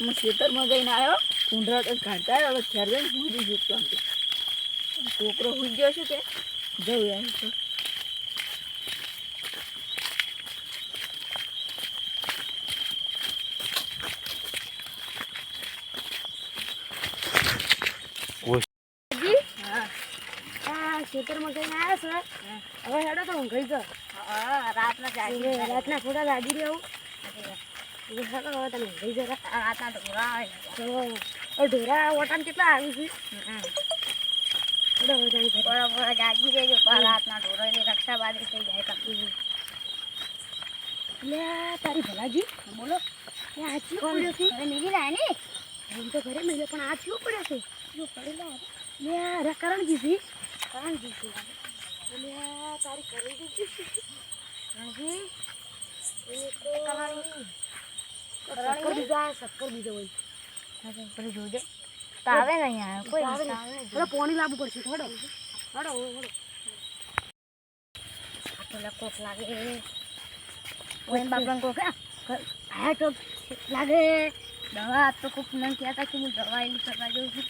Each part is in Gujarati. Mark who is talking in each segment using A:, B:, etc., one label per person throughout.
A: હું ખેતરમાં જઈને આવ્યો ઊંધા તો કાઢતા આવ્યો હવે ઘેર જઈને સુઈ જઈશું આમ તો છોકરો સુઈ ગયો છે કે જવું એમ તો
B: ખેતરમાં જઈને આવ્યા છે હવે હેડો તો ઊંઘી જાઓ. રાતના થોડા લાગી રહ્યું હેડો હવે તમે ઊંઘી જાઓ.
A: રાતના
B: ઢોરા ઓટાને કેટલા આવી છે હેડો હવે જાણી
A: બરાબર જાગી રહેજો રાતના ઢોરોની રક્ષા બાજરી થઈ જાય
B: એટલે તારી ભલાજી
A: બોલો
B: આ ચીયો પડ્યો છે
A: હવે નીકળી જાય ને
B: એમ તો ઘરે મળ્યો પણ આ ચીયો પડ્યો છે પડેલા લે અરે કરણજી છે કરણજી છે એટલે તારી કરણજી છે હાજી શક્કર બીજો હોય
A: પછી જોજો તો આવે ને અહીંયા કોઈ
B: આવે ને પાણી લાવવું પડશે થોડો થોડો
A: થોડા કોક લાગે કોઈ બાપડા કોક હા તો લાગે દવા તો કોક મને કહેતા કે હું દવા એલી કરવા જાઉં છું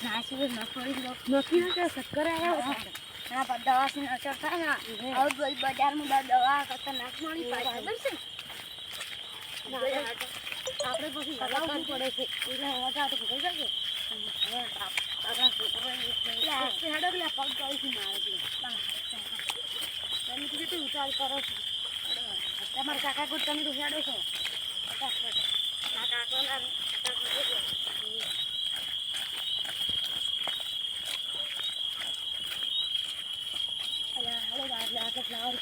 A: નાસી મગફળી
B: નક્કી ના કે શક્કર આવ્યા
A: હા પણ દવાથી અસર થાય ને હવે બજારમાં દવા ખતરનાક મળી પાડે ખબર છે
B: આપણે પછી લગાવવું પડે છે એટલે વધારે તો ભૂલ જશે હેડો પેલા પગ ચોઈથી મારે તમે કીધું તું ઉતાર કરો છો તમારા કાકા કોઈ તમે તો હેડો છો ફ્લાવર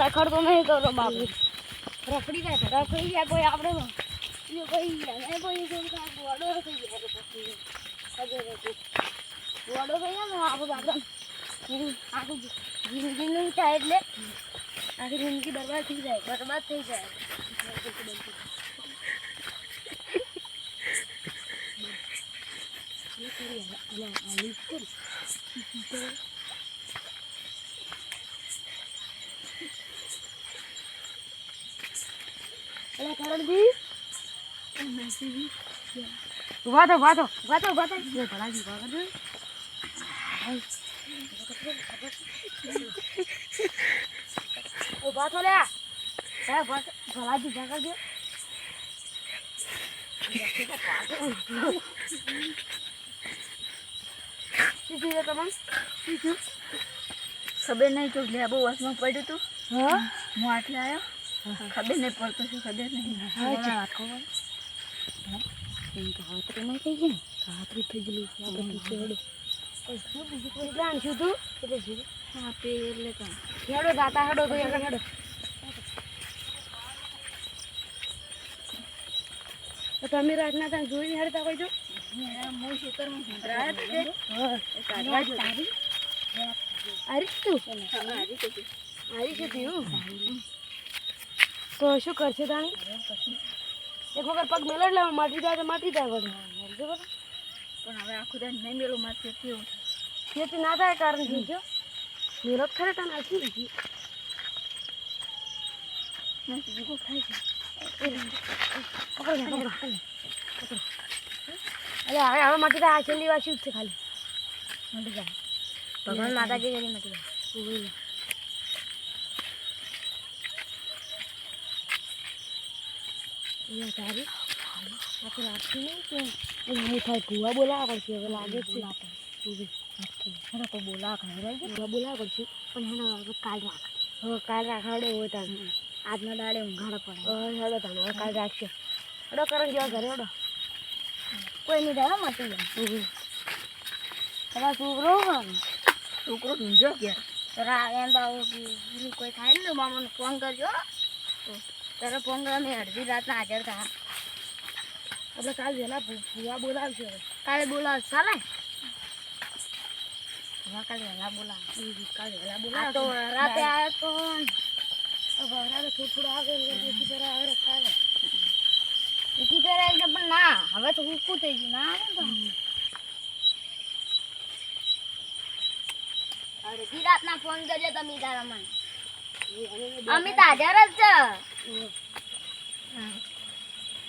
A: રખડતો નહીં કરો બાપુ
B: રખડી જાય
A: રખડી જાય કોઈ આપણે
B: વડો થઈ જાય ને આપણે
A: આખું જિંદગીનું થાય એટલે
B: આખી જિંદગી બરબાદ થઈ જાય
A: બરબાદ થઈ જાય
B: વાતો ભલાજી વાતો લે ભલાજી ભાગા દે
A: ખબર નહીં તો લેબો વસમાં પડ્યું તું
B: હા
A: હું આટલે આવ્યો ખબર નહીં પડતો શું ખબર નહીં
B: હાથરી થઈ ગઈ ને હાથરી થઈ ગયેલું શું બીજું કોઈ પ્લાન શું તું એટલે શું
A: હા એટલે કામ
B: હેડો દાતા હેડો તો હેડો તો તમે રાતના ત્યાં જોઈને હેડતા કોઈ જો
A: હું ખેતરમાં
B: આરી છે પીવું તો શું કરશે તાણી એક વખત પગ મેળ એટલે માટી જાય તો માટી જાય બધું બરાબર
A: પણ હવે આખું દાન નહીં મેળું મારશે કેવું
B: ખેતી ના થાય કારણ જો મેળત ખરે તને આખી દીધી
A: ખાય છે
B: અરે હવે માટી જાય છેલ્લી વાર શું છે ખાલી
A: મટી જાય ભગવાન માતાજી કરી મટી જાય
B: તારી આપણે રાખી નહીં કે હું થાય કુવા બોલાવવા પડશે હવે લાગે છે
A: તો બોલાવા
B: કુવા બોલાવવા પડશે પણ હેને કાલ રાખ હવે કાલ રાખાડો હોય તાને
A: આજના દાડે ઊંઘાડો પડે
B: હેડો તાને હવે કાલ રાખશે હેડો કરણ જેવા ઘરે હેડો
A: કોઈની ધરા મટી જાય તમારા છોકરો પણ
B: છોકરો ઊંઝો ગયા
A: એમ બાબુ કોઈ થાય ને મામાને ફોન કરજો તારે ફોન કરવા મેં અડધી રાતના હાજર થા
B: એટલે કાલ વહેલા ભૂવા બોલાવશે હવે
A: કાલે બોલાવ ચાલે કાલે વહેલા બોલાવ
B: કાલ વહેલા
A: આ
B: બોલાવ
A: તો રાતે આવ્યો તો
B: વરાવે થોડું આવે એથી પેલા આવે ચાલે
A: એકી ફેરા એકદમ પણ ના હવે તો હુકું થઈ ગયું ના આવે ને અડધી રાતના ફોન કરજો તમે તારા મને અમે તો હાજર જ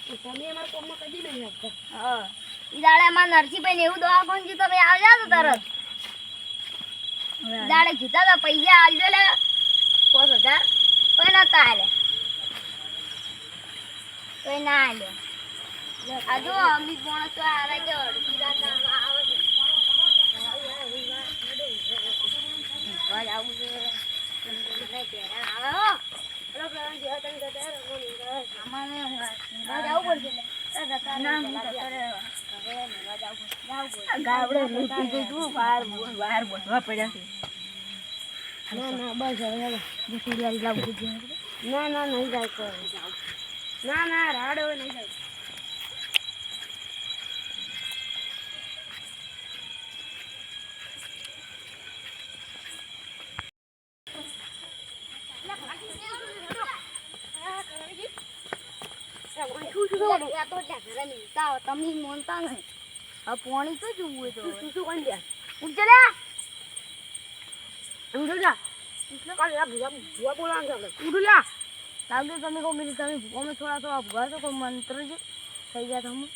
A: છે
B: તમે અમારા કોમમાં કદી નહીં આપતા
A: હા ઈ દાડે અમારા નરસિંહભાઈ ને એવું દવાખાનું જીતો ભાઈ આવજા તો તરત ઈ દાડે જીતા હતા પૈસા આલજો લે 5000 કોઈ નતા આલે કોઈ ના આલ્યો આ જો અમી બોણસ તો આવે કે અડધી રાતના આવે છે ઘર આવું છે આવે હો
B: ગાવડે લૂંટી ગઈ બહાર બોલવા પડ્યા છે ના બસ હવે ના નહીં જાય કોઈ ના રાડ હવે નહીં જાય
A: તમે મોનતા નહીં હવે પોણી તો જોવું તો
B: શું કોણ ગયા
A: ઉઠજો લે
B: ઉડુલા કાલ ભૂવા બોલાવવાનું છે આપણે ઉડુલા
A: લાગજો તમે કહો બીજું તમે ભૂવામાં થોડા ભૂવા તો કોઈ મંત્ર છે થઈ ગયા તમે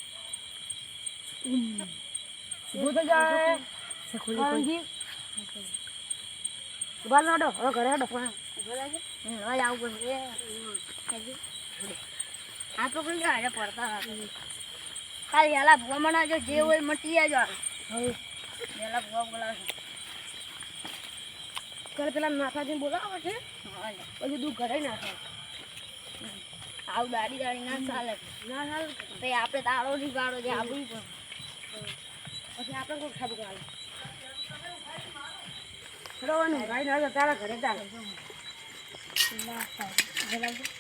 B: ભૂત જાય ખુલી બાર નાડો હવે ઘરે હેડો
A: હવે આવું પડશે આ તો કોઈ હારે પડતા નથી કાલ વહેલા ભૂવા મનાજો જે હોય મટી જાજો વહેલા ભૂવા બોલાવશે
B: કાલે પેલા નાથાજીને બોલાવો છે પછી દૂધ ઘરે નાખે
A: આવું દાડી ના ચાલે
B: ના ચાલે
A: પછી આપણે તાળો ની ગાળો જે આપવી પણ
B: પછી આપણે કોઈ ખાધું કરાવે ચડવાનું ભાઈ ના તારા ઘરે ચાલે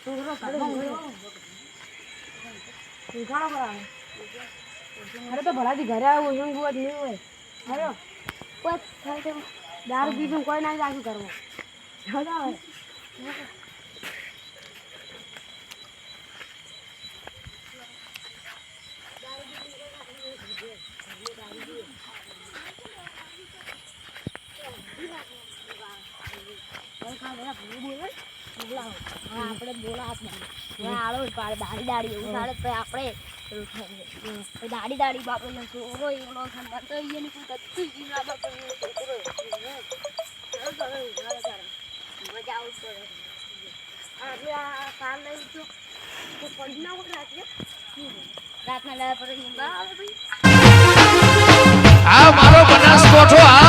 B: છોકરો અરે તો ભલાથી ઘરે આવું ઊંઘવું જ નહીં હોય અરે
A: બસ
B: દારૂ પીધું કોઈ ના જાગું કરવા હવે
A: આપણે બોલા આળો દાડી દાડી એવું ચાલે તો આપણે દાડી દાડી બાપો છોકરો એવડો તો એની કોઈ કચ્છી જીના બાપો છોકરો મજા આવું પડે
B: આપણે આ કાલ લઈ તો પડી ના હોય રાત્રે
A: રાતના લાવ્યા પર હિંગા આવે ભાઈ
C: આ મારો બનાસકોઠો આ